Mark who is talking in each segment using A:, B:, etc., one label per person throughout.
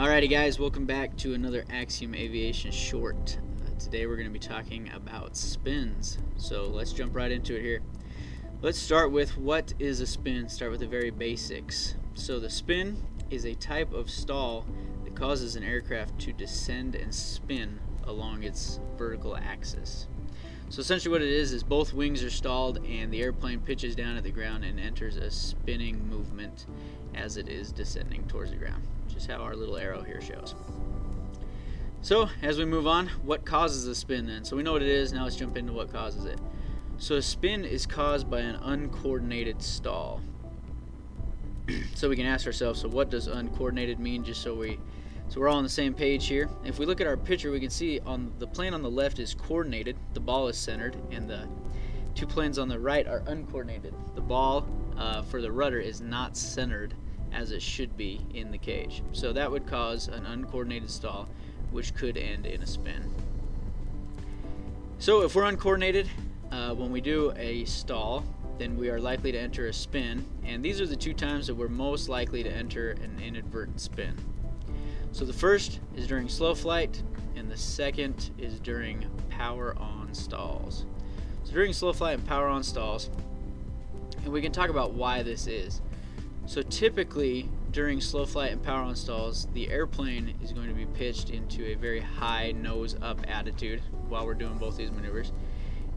A: Alrighty guys, welcome back to another Axiom Aviation short. Today we're going to be talking about spins. So let's jump right into it here. Let's start with what is a spin. Start with the very basics. So the spin is a type of stall that causes an aircraft to descend and spin along its vertical axis. So essentially what it is both wings are stalled and the airplane pitches down at the ground and enters a spinning movement as it is descending towards the ground. Just how our little arrow here shows. So as we move on, what causes a spin then? So we know what it is, now let's jump into what causes it. So a spin is caused by an uncoordinated stall. So we can ask ourselves, so what does uncoordinated mean, just so we're all on the same page here. If we look at our picture, we can see on the plane on the left is coordinated, the ball is centered, and the two planes on the right are uncoordinated. The ball for the rudder is not centered as it should be in the cage. So that would cause an uncoordinated stall, which could end in a spin. So if we're uncoordinated, when we do a stall, then we are likely to enter a spin, and these are the two times that we're most likely to enter an inadvertent spin. So the first is during slow flight, and the second is during power on stalls. So during slow flight and power on stalls, and we can talk about why this is. So typically during slow flight and power on stalls, the airplane is going to be pitched into a very high nose up attitude while we're doing both these maneuvers,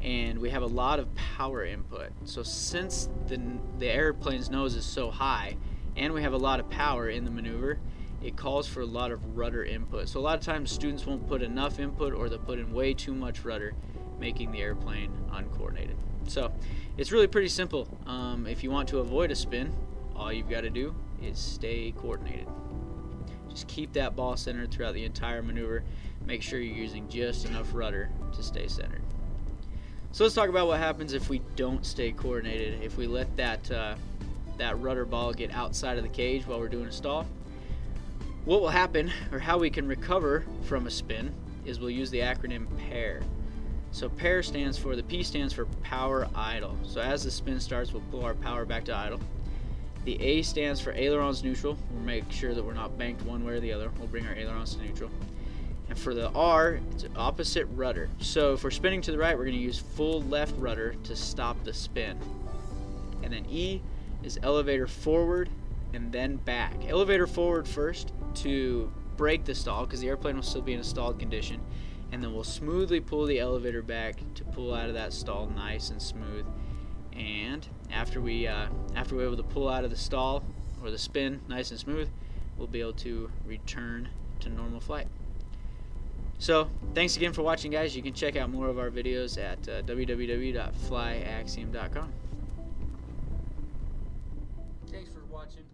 A: and we have a lot of power input. So since the airplane's nose is so high and we have a lot of power in the maneuver, it calls for a lot of rudder input. So a lot of times students won't put enough input, or they'll put in way too much rudder, making the airplane uncoordinated. So it's really pretty simple. If you want to avoid a spin, all you've got to do is stay coordinated. Just keep that ball centered throughout the entire maneuver. Make sure you're using just enough rudder to stay centered. So let's talk about what happens if we don't stay coordinated. If we let that rudder ball get outside of the cage while we're doing a stall, what will happen, or how we can recover from a spin, is we'll use the acronym PAIR. So PAIR stands for, the P stands for power idle. So as the spin starts, we'll pull our power back to idle. The A stands for ailerons neutral. We'll make sure that we're not banked one way or the other. We'll bring our ailerons to neutral. And for the R, it's opposite rudder. So if we're spinning to the right, we're going to use full left rudder to stop the spin. And then E is elevator forward and then back. Elevator forward first to break the stall, because the airplane will still be in a stalled condition. And then we'll smoothly pull the elevator back to pull out of that stall nice and smooth. And after we're able to pull out of the stall or the spin nice and smooth, we'll be able to return to normal flight. So thanks again for watching, guys. You can check out more of our videos at www.flyaxiom.com.
B: Thanks for watching.